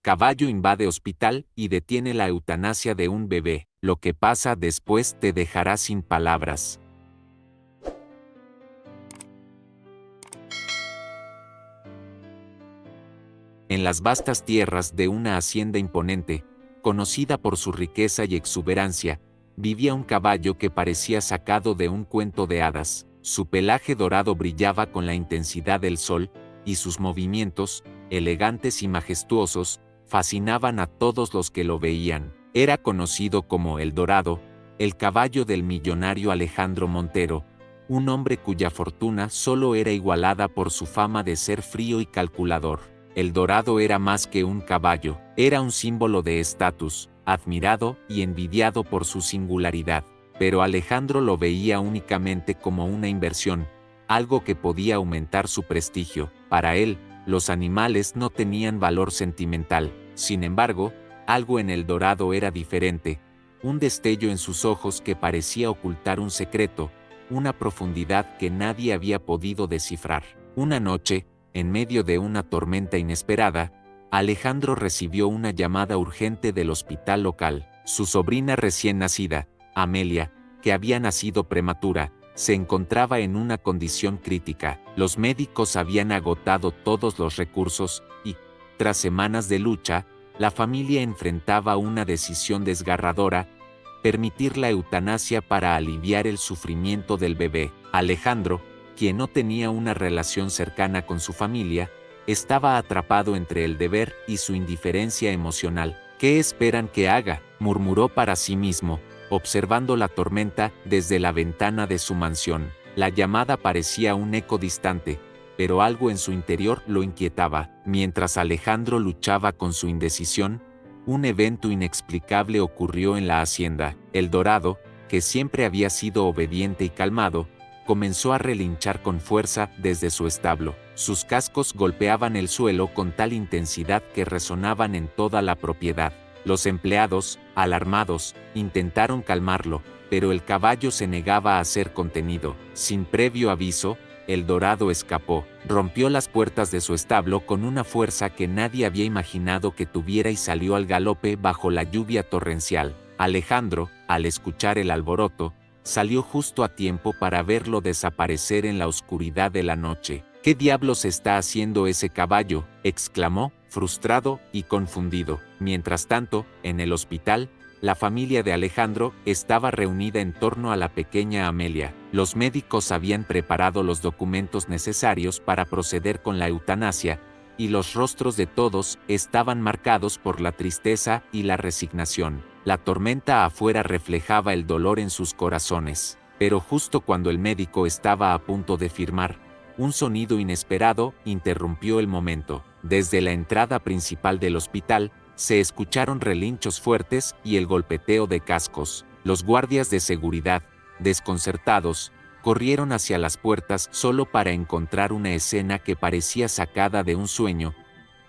Caballo invade hospital y detiene la eutanasia de un bebé. Lo que pasa después te dejará sin palabras. En las vastas tierras de una hacienda imponente, conocida por su riqueza y exuberancia, vivía un caballo que parecía sacado de un cuento de hadas. Su pelaje dorado brillaba con la intensidad del sol, y sus movimientos, elegantes y majestuosos, fascinaban a todos los que lo veían. Era conocido como El Dorado, el caballo del millonario Alejandro Montero, un hombre cuya fortuna solo era igualada por su fama de ser frío y calculador. El Dorado era más que un caballo, era un símbolo de estatus, admirado y envidiado por su singularidad. Pero Alejandro lo veía únicamente como una inversión, algo que podía aumentar su prestigio. Para él, los animales no tenían valor sentimental. Sin embargo, algo en El Dorado era diferente, un destello en sus ojos que parecía ocultar un secreto, una profundidad que nadie había podido descifrar. Una noche, en medio de una tormenta inesperada, Alejandro recibió una llamada urgente del hospital local. Su sobrina recién nacida, Amelia, que había nacido prematura, se encontraba en una condición crítica. Los médicos habían agotado todos los recursos y, tras semanas de lucha, la familia enfrentaba una decisión desgarradora: permitir la eutanasia para aliviar el sufrimiento del bebé. Alejandro, quien no tenía una relación cercana con su familia, estaba atrapado entre el deber y su indiferencia emocional. ¿Qué esperan que haga?, murmuró para sí mismo, observando la tormenta desde la ventana de su mansión. La llamada parecía un eco distante, pero algo en su interior lo inquietaba. Mientras Alejandro luchaba con su indecisión, un evento inexplicable ocurrió en la hacienda. El Dorado, que siempre había sido obediente y calmado, comenzó a relinchar con fuerza desde su establo. Sus cascos golpeaban el suelo con tal intensidad que resonaban en toda la propiedad. Los empleados, alarmados, intentaron calmarlo, pero el caballo se negaba a ser contenido. Sin previo aviso, El Dorado escapó, rompió las puertas de su establo con una fuerza que nadie había imaginado que tuviera y salió al galope bajo la lluvia torrencial. Alejandro, al escuchar el alboroto, salió justo a tiempo para verlo desaparecer en la oscuridad de la noche. ¿Qué diablos está haciendo ese caballo?, exclamó, frustrado y confundido. Mientras tanto, en el hospital, la familia de Alejandro estaba reunida en torno a la pequeña Amelia. Los médicos habían preparado los documentos necesarios para proceder con la eutanasia, y los rostros de todos estaban marcados por la tristeza y la resignación. La tormenta afuera reflejaba el dolor en sus corazones. Pero justo cuando el médico estaba a punto de firmar, un sonido inesperado interrumpió el momento. Desde la entrada principal del hospital, se escucharon relinchos fuertes y el golpeteo de cascos. Los guardias de seguridad, desconcertados, corrieron hacia las puertas solo para encontrar una escena que parecía sacada de un sueño.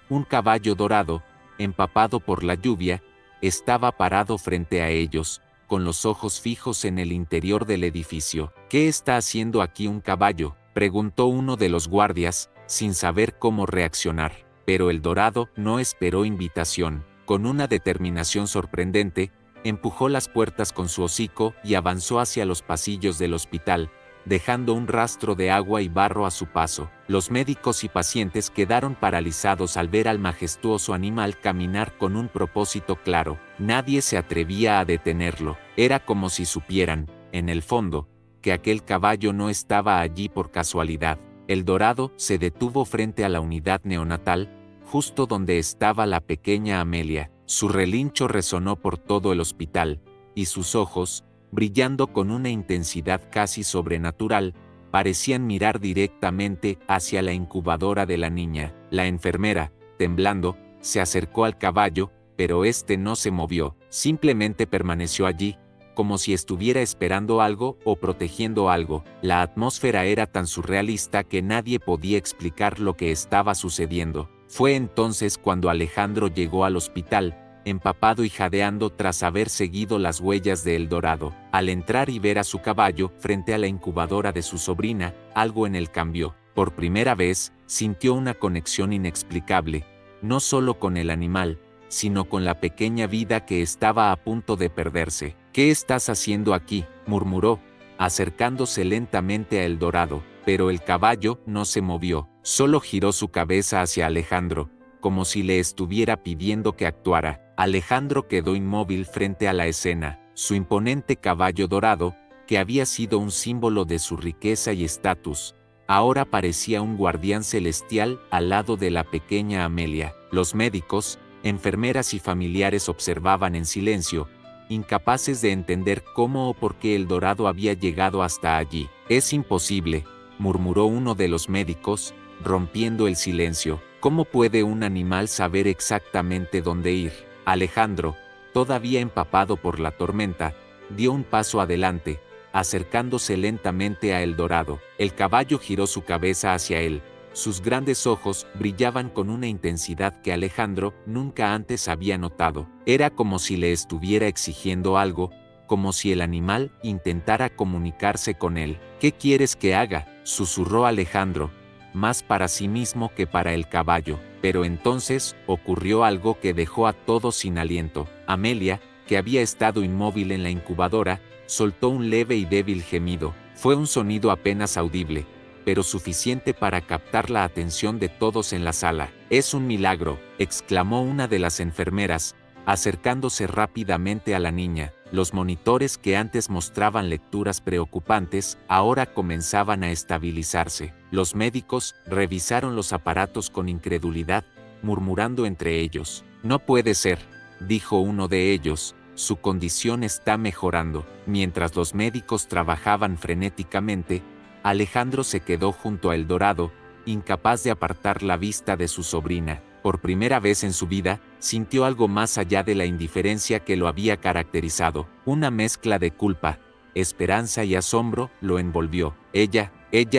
Un caballo dorado, empapado por la lluvia, estaba parado frente a ellos, con los ojos fijos en el interior del edificio. ¿Qué está haciendo aquí un caballo?, preguntó uno de los guardias, sin saber cómo reaccionar. Pero El Dorado no esperó invitación. Con una determinación sorprendente, empujó las puertas con su hocico y avanzó hacia los pasillos del hospital, dejando un rastro de agua y barro a su paso. Los médicos y pacientes quedaron paralizados al ver al majestuoso animal caminar con un propósito claro. Nadie se atrevía a detenerlo. Era como si supieran, en el fondo, que aquel caballo no estaba allí por casualidad. El Dorado se detuvo frente a la unidad neonatal, justo donde estaba la pequeña Amelia. Su relincho resonó por todo el hospital, y sus ojos, brillando con una intensidad casi sobrenatural, parecían mirar directamente hacia la incubadora de la niña. La enfermera, temblando, se acercó al caballo, pero este no se movió, simplemente permaneció allí, como si estuviera esperando algo o protegiendo algo. La atmósfera era tan surrealista que nadie podía explicar lo que estaba sucediendo. Fue entonces cuando Alejandro llegó al hospital, empapado y jadeando tras haber seguido las huellas de El Dorado. Al entrar y ver a su caballo frente a la incubadora de su sobrina, algo en él cambió. Por primera vez, sintió una conexión inexplicable, no solo con el animal, sino con la pequeña vida que estaba a punto de perderse. «¿Qué estás haciendo aquí?», murmuró, acercándose lentamente a Eldorado, pero el caballo no se movió, solo giró su cabeza hacia Alejandro, como si le estuviera pidiendo que actuara. Alejandro quedó inmóvil frente a la escena. Su imponente caballo dorado, que había sido un símbolo de su riqueza y estatus, ahora parecía un guardián celestial al lado de la pequeña Amelia. Los médicos, enfermeras y familiares observaban en silencio, incapaces de entender cómo o por qué el dorado había llegado hasta allí. «Es imposible», murmuró uno de los médicos, rompiendo el silencio. «¿Cómo puede un animal saber exactamente dónde ir?». Alejandro, todavía empapado por la tormenta, dio un paso adelante, acercándose lentamente a Eldorado. El caballo giró su cabeza hacia él. Sus grandes ojos brillaban con una intensidad que Alejandro nunca antes había notado. Era como si le estuviera exigiendo algo, como si el animal intentara comunicarse con él. «¿Qué quieres que haga?», susurró Alejandro, más para sí mismo que para el caballo. Pero entonces ocurrió algo que dejó a todos sin aliento. Amelia, que había estado inmóvil en la incubadora, soltó un leve y débil gemido. Fue un sonido apenas audible, pero suficiente para captar la atención de todos en la sala. «Es un milagro», exclamó una de las enfermeras, acercándose rápidamente a la niña. Los monitores que antes mostraban lecturas preocupantes, ahora comenzaban a estabilizarse. Los médicos revisaron los aparatos con incredulidad, murmurando entre ellos. «No puede ser», dijo uno de ellos, «su condición está mejorando». Mientras los médicos trabajaban frenéticamente, Alejandro se quedó junto a Eldorado, incapaz de apartar la vista de su sobrina. Por primera vez en su vida, sintió algo más allá de la indiferencia que lo había caracterizado. Una mezcla de culpa, esperanza y asombro lo envolvió. Ella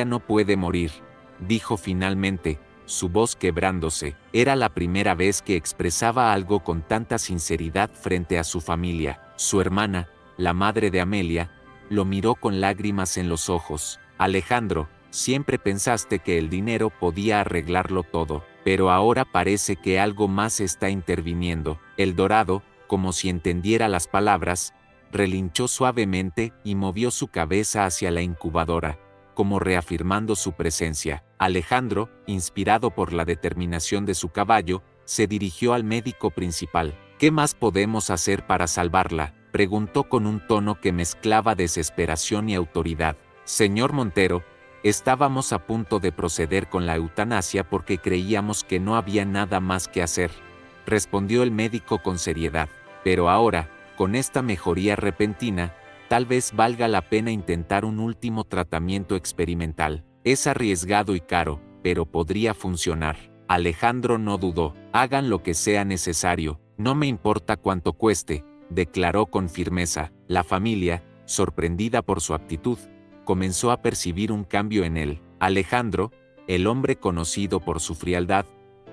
no puede morir», dijo finalmente, su voz quebrándose. Era la primera vez que expresaba algo con tanta sinceridad frente a su familia. Su hermana, la madre de Amelia, lo miró con lágrimas en los ojos. «Alejandro, siempre pensaste que el dinero podía arreglarlo todo, pero ahora parece que algo más está interviniendo». Eldorado, como si entendiera las palabras, relinchó suavemente y movió su cabeza hacia la incubadora, como reafirmando su presencia. Alejandro, inspirado por la determinación de su caballo, se dirigió al médico principal. «¿Qué más podemos hacer para salvarla?», preguntó con un tono que mezclaba desesperación y autoridad. «Señor Montero, estábamos a punto de proceder con la eutanasia porque creíamos que no había nada más que hacer», respondió el médico con seriedad. «Pero ahora, con esta mejoría repentina, tal vez valga la pena intentar un último tratamiento experimental. Es arriesgado y caro, pero podría funcionar». Alejandro no dudó. «Hagan lo que sea necesario, no me importa cuánto cueste», declaró con firmeza. La familia, sorprendida por su actitud, comenzó a percibir un cambio en él. Alejandro, el hombre conocido por su frialdad,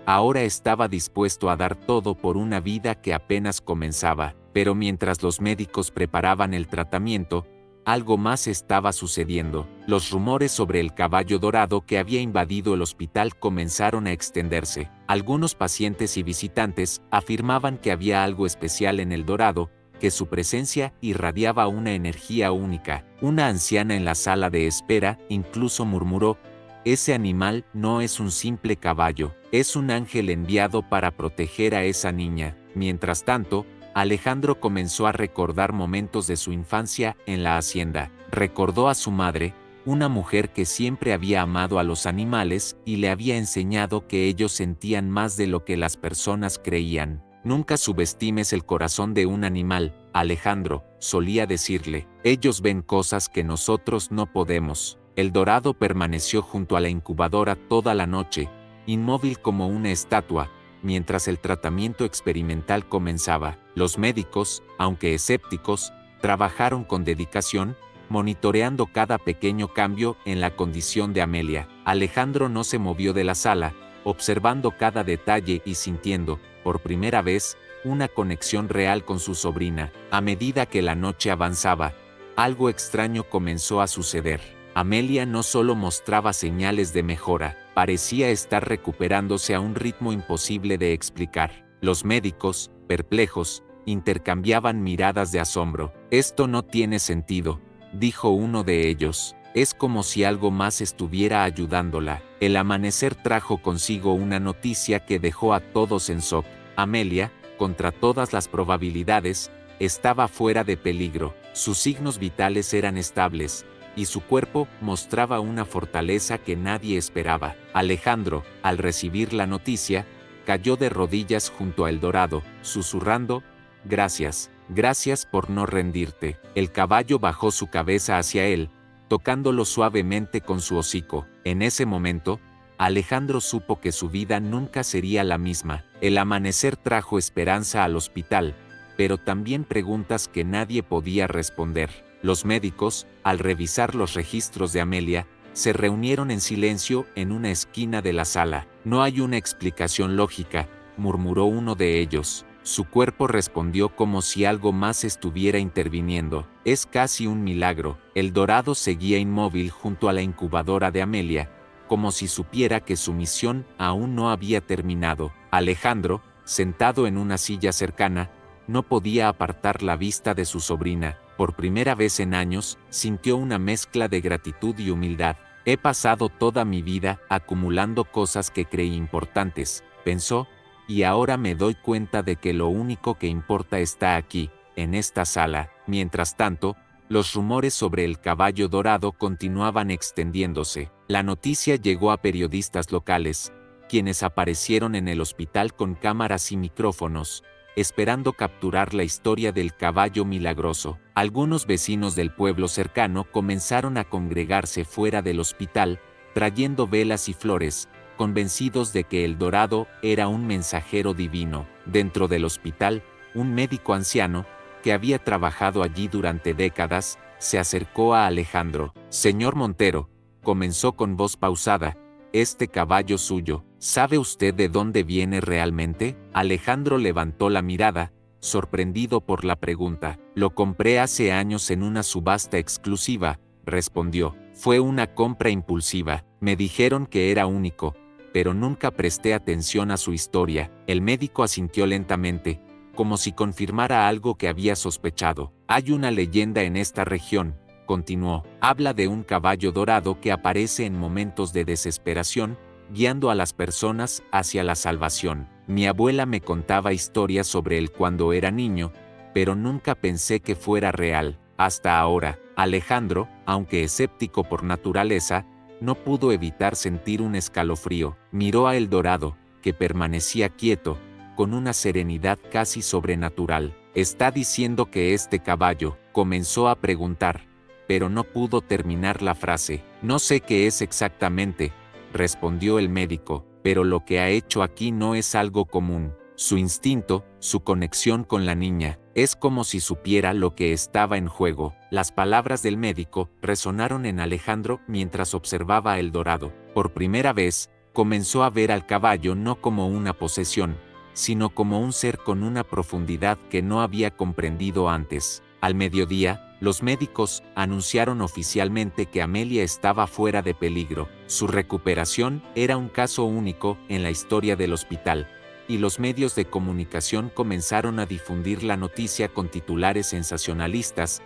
ahora estaba dispuesto a dar todo por una vida que apenas comenzaba. Pero mientras los médicos preparaban el tratamiento, algo más estaba sucediendo. Los rumores sobre el caballo dorado que había invadido el hospital comenzaron a extenderse. Algunos pacientes y visitantes afirmaban que había algo especial en el dorado, que su presencia irradiaba una energía única. Una anciana en la sala de espera incluso murmuró: «Ese animal no es un simple caballo, es un ángel enviado para proteger a esa niña». Mientras tanto, Alejandro comenzó a recordar momentos de su infancia en la hacienda. Recordó a su madre, una mujer que siempre había amado a los animales y le había enseñado que ellos sentían más de lo que las personas creían. «Nunca subestimes el corazón de un animal, Alejandro», solía decirle. «Ellos ven cosas que nosotros no podemos». El dorado permaneció junto a la incubadora toda la noche, inmóvil como una estatua, mientras el tratamiento experimental comenzaba. Los médicos, aunque escépticos, trabajaron con dedicación, monitoreando cada pequeño cambio en la condición de Amelia. Alejandro no se movió de la sala, observando cada detalle y sintiendo, por primera vez, una conexión real con su sobrina. A medida que la noche avanzaba, algo extraño comenzó a suceder. Amelia no solo mostraba señales de mejora, parecía estar recuperándose a un ritmo imposible de explicar. Los médicos, perplejos, intercambiaban miradas de asombro. «Esto no tiene sentido», dijo uno de ellos. «Es como si algo más estuviera ayudándola». El amanecer trajo consigo una noticia que dejó a todos en shock. Amelia, contra todas las probabilidades, estaba fuera de peligro. Sus signos vitales eran estables, y su cuerpo mostraba una fortaleza que nadie esperaba. Alejandro, al recibir la noticia, cayó de rodillas junto a El Dorado, susurrando: «Gracias, gracias por no rendirte». El caballo bajó su cabeza hacia él, tocándolo suavemente con su hocico. En ese momento, Alejandro supo que su vida nunca sería la misma. El amanecer trajo esperanza al hospital, pero también preguntas que nadie podía responder. Los médicos, al revisar los registros de Amelia, se reunieron en silencio en una esquina de la sala. «No hay una explicación lógica», murmuró uno de ellos. Su cuerpo respondió como si algo más estuviera interviniendo. «Es casi un milagro». El Dorado seguía inmóvil junto a la incubadora de Amelia, como si supiera que su misión aún no había terminado. Alejandro, sentado en una silla cercana, no podía apartar la vista de su sobrina. Por primera vez en años, sintió una mezcla de gratitud y humildad. «He pasado toda mi vida acumulando cosas que creí importantes», pensó, «y ahora me doy cuenta de que lo único que importa está aquí, en esta sala». Mientras tanto, los rumores sobre el caballo dorado continuaban extendiéndose. La noticia llegó a periodistas locales, quienes aparecieron en el hospital con cámaras y micrófonos, esperando capturar la historia del caballo milagroso. Algunos vecinos del pueblo cercano comenzaron a congregarse fuera del hospital, trayendo velas y flores, convencidos de que El Dorado era un mensajero divino. Dentro del hospital, un médico anciano, que había trabajado allí durante décadas, se acercó a Alejandro. «Señor Montero», comenzó con voz pausada, «este caballo suyo, ¿sabe usted de dónde viene realmente?». Alejandro levantó la mirada, sorprendido por la pregunta. «Lo compré hace años en una subasta exclusiva», respondió. «Fue una compra impulsiva. Me dijeron que era único, pero nunca presté atención a su historia». El médico asintió lentamente, como si confirmara algo que había sospechado. «Hay una leyenda en esta región», continuó. «Habla de un caballo dorado que aparece en momentos de desesperación, guiando a las personas hacia la salvación. Mi abuela me contaba historias sobre él cuando era niño, pero nunca pensé que fuera real, hasta ahora». Alejandro, aunque escéptico por naturaleza, no pudo evitar sentir un escalofrío. Miró a El Dorado, que permanecía quieto, con una serenidad casi sobrenatural. «¿Está diciendo que este caballo?», comenzó a preguntar, pero no pudo terminar la frase. «No sé qué es exactamente», respondió el médico, «pero lo que ha hecho aquí no es algo común. Su instinto, su conexión con la niña, es como si supiera lo que estaba en juego». Las palabras del médico resonaron en Alejandro mientras observaba a El Dorado. Por primera vez, comenzó a ver al caballo no como una posesión, sino como un ser con una profundidad que no había comprendido antes. Al mediodía, los médicos anunciaron oficialmente que Amelia estaba fuera de peligro. Su recuperación era un caso único en la historia del hospital, y los medios de comunicación comenzaron a difundir la noticia con titulares sensacionalistas: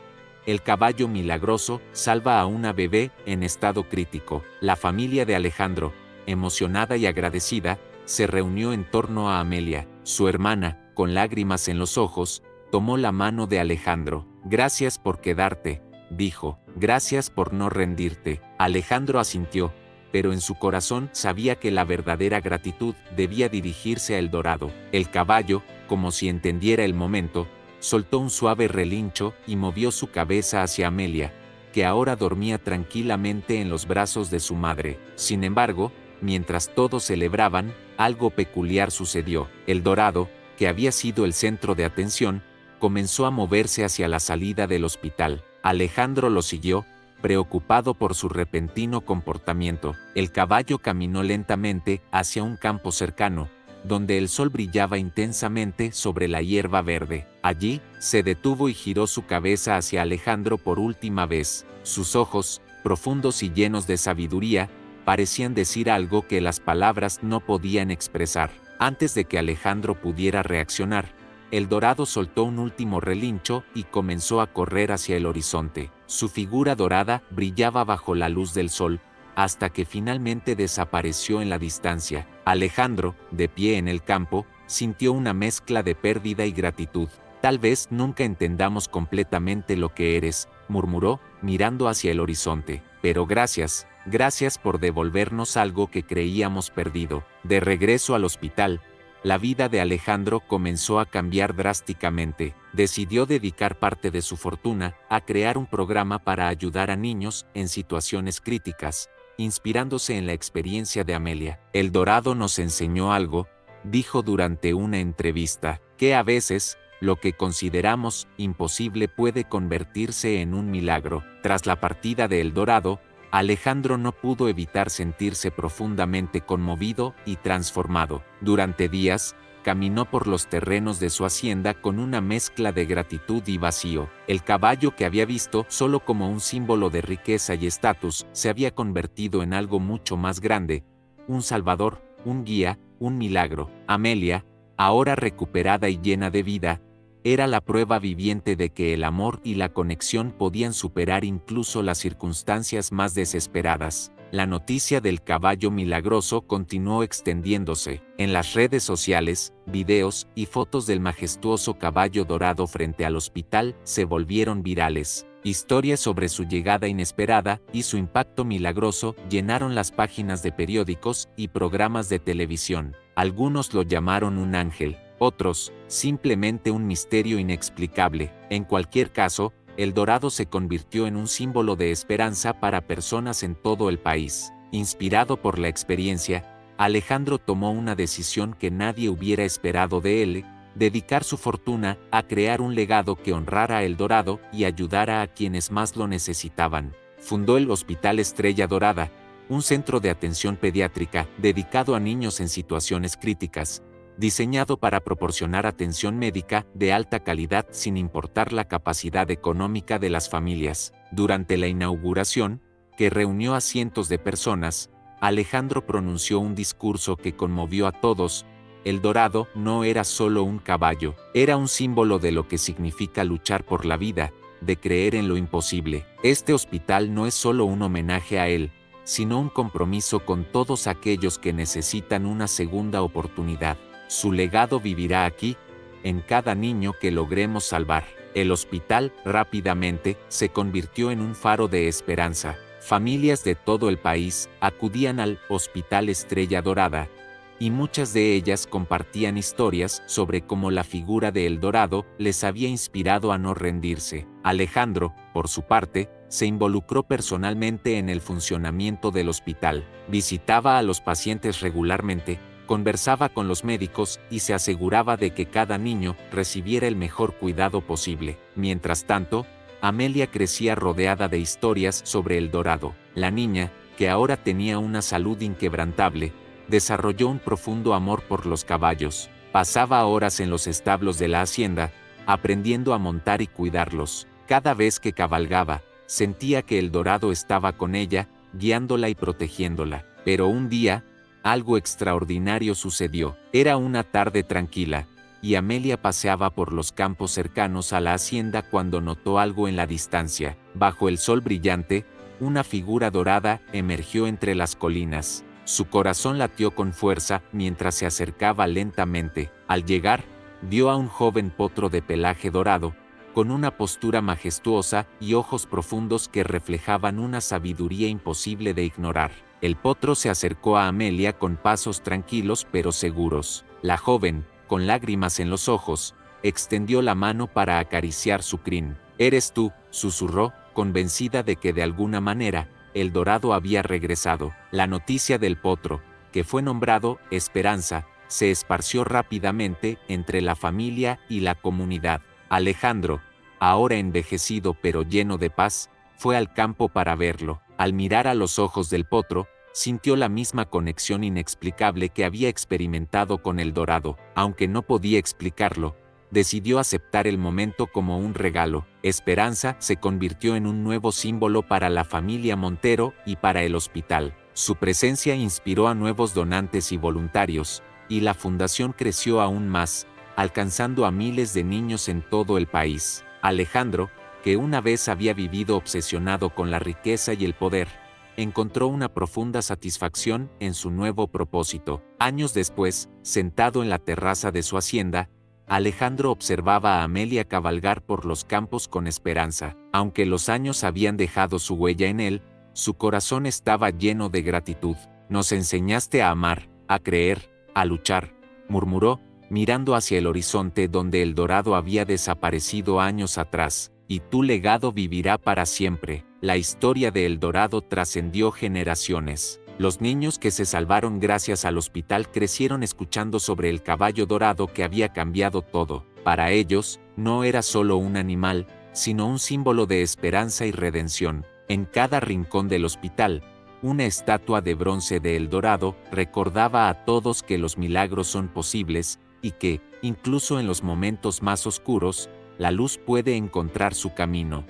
«El caballo milagroso salva a una bebé en estado crítico». La familia de Alejandro, emocionada y agradecida, se reunió en torno a Amelia. Su hermana, con lágrimas en los ojos, tomó la mano de Alejandro. «Gracias por quedarte», dijo. «Gracias por no rendirte». Alejandro asintió, pero en su corazón sabía que la verdadera gratitud debía dirigirse a El Dorado. El caballo, como si entendiera el momento, soltó un suave relincho y movió su cabeza hacia Amelia, que ahora dormía tranquilamente en los brazos de su madre. Sin embargo, mientras todos celebraban, algo peculiar sucedió. El Dorado, que había sido el centro de atención, comenzó a moverse hacia la salida del hospital. Alejandro lo siguió, preocupado por su repentino comportamiento. El caballo caminó lentamente hacia un campo cercano, donde el sol brillaba intensamente sobre la hierba verde. Allí, se detuvo y giró su cabeza hacia Alejandro por última vez. Sus ojos, profundos y llenos de sabiduría, parecían decir algo que las palabras no podían expresar. Antes de que Alejandro pudiera reaccionar, el dorado soltó un último relincho y comenzó a correr hacia el horizonte. Su figura dorada brillaba bajo la luz del sol, hasta que finalmente desapareció en la distancia. Alejandro, de pie en el campo, sintió una mezcla de pérdida y gratitud. Tal vez nunca entendamos completamente lo que eres, murmuró, mirando hacia el horizonte. Pero gracias, gracias por devolvernos algo que creíamos perdido. De regreso al hospital, la vida de Alejandro comenzó a cambiar drásticamente. Decidió dedicar parte de su fortuna a crear un programa para ayudar a niños en situaciones críticas, inspirándose en la experiencia de Amelia. El dorado nos enseñó algo, dijo durante una entrevista, que a veces, lo que consideramos imposible puede convertirse en un milagro. Tras la partida de El Dorado, Alejandro no pudo evitar sentirse profundamente conmovido y transformado. Durante días, caminó por los terrenos de su hacienda con una mezcla de gratitud y vacío. El caballo que había visto solo como un símbolo de riqueza y estatus se había convertido en algo mucho más grande, un salvador, un guía, un milagro. Amelia, ahora recuperada y llena de vida, era la prueba viviente de que el amor y la conexión podían superar incluso las circunstancias más desesperadas. La noticia del caballo milagroso continuó extendiéndose. En las redes sociales, videos y fotos del majestuoso caballo dorado frente al hospital se volvieron virales. Historias sobre su llegada inesperada y su impacto milagroso llenaron las páginas de periódicos y programas de televisión. Algunos lo llamaron un ángel, otros, simplemente un misterio inexplicable. En cualquier caso, El Dorado se convirtió en un símbolo de esperanza para personas en todo el país. Inspirado por la experiencia, Alejandro tomó una decisión que nadie hubiera esperado de él: dedicar su fortuna a crear un legado que honrara a El Dorado y ayudara a quienes más lo necesitaban. Fundó el Hospital Estrella Dorada, un centro de atención pediátrica dedicado a niños en situaciones críticas, diseñado para proporcionar atención médica de alta calidad sin importar la capacidad económica de las familias. Durante la inauguración, que reunió a cientos de personas, Alejandro pronunció un discurso que conmovió a todos. El Dorado no era solo un caballo, era un símbolo de lo que significa luchar por la vida, de creer en lo imposible. Este hospital no es solo un homenaje a él, sino un compromiso con todos aquellos que necesitan una segunda oportunidad. Su legado vivirá aquí, en cada niño que logremos salvar. El hospital, rápidamente, se convirtió en un faro de esperanza. Familias de todo el país acudían al Hospital Estrella Dorada, y muchas de ellas compartían historias sobre cómo la figura de El Dorado les había inspirado a no rendirse. Alejandro, por su parte, se involucró personalmente en el funcionamiento del hospital. Visitaba a los pacientes regularmente, conversaba con los médicos y se aseguraba de que cada niño recibiera el mejor cuidado posible. Mientras tanto, Amelia crecía rodeada de historias sobre El Dorado. La niña, que ahora tenía una salud inquebrantable, desarrolló un profundo amor por los caballos. Pasaba horas en los establos de la hacienda, aprendiendo a montar y cuidarlos. Cada vez que cabalgaba, sentía que El Dorado estaba con ella, guiándola y protegiéndola. Pero un día, algo extraordinario sucedió. Era una tarde tranquila, y Amelia paseaba por los campos cercanos a la hacienda cuando notó algo en la distancia. Bajo el sol brillante, una figura dorada emergió entre las colinas. Su corazón latió con fuerza mientras se acercaba lentamente. Al llegar, vio a un joven potro de pelaje dorado, con una postura majestuosa y ojos profundos que reflejaban una sabiduría imposible de ignorar. El potro se acercó a Amelia con pasos tranquilos pero seguros. La joven, con lágrimas en los ojos, extendió la mano para acariciar su crin. «Eres tú», susurró, convencida de que de alguna manera, El Dorado había regresado. La noticia del potro, que fue nombrado Esperanza, se esparció rápidamente entre la familia y la comunidad. Alejandro, ahora envejecido pero lleno de paz, fue al campo para verlo. Al mirar a los ojos del potro, sintió la misma conexión inexplicable que había experimentado con El Dorado. Aunque no podía explicarlo, decidió aceptar el momento como un regalo. Esperanza se convirtió en un nuevo símbolo para la familia Montero y para el hospital. Su presencia inspiró a nuevos donantes y voluntarios, y la fundación creció aún más, alcanzando a miles de niños en todo el país. Alejandro, que una vez había vivido obsesionado con la riqueza y el poder, encontró una profunda satisfacción en su nuevo propósito. Años después, sentado en la terraza de su hacienda, Alejandro observaba a Amelia cabalgar por los campos con esperanza. Aunque los años habían dejado su huella en él, su corazón estaba lleno de gratitud. «Nos enseñaste a amar, a creer, a luchar», murmuró, mirando hacia el horizonte donde el dorado había desaparecido años atrás, «y tu legado vivirá para siempre». La historia de El Dorado trascendió generaciones. Los niños que se salvaron gracias al hospital crecieron escuchando sobre el caballo dorado que había cambiado todo. Para ellos, no era solo un animal, sino un símbolo de esperanza y redención. En cada rincón del hospital, una estatua de bronce de El Dorado recordaba a todos que los milagros son posibles y que, incluso en los momentos más oscuros, la luz puede encontrar su camino.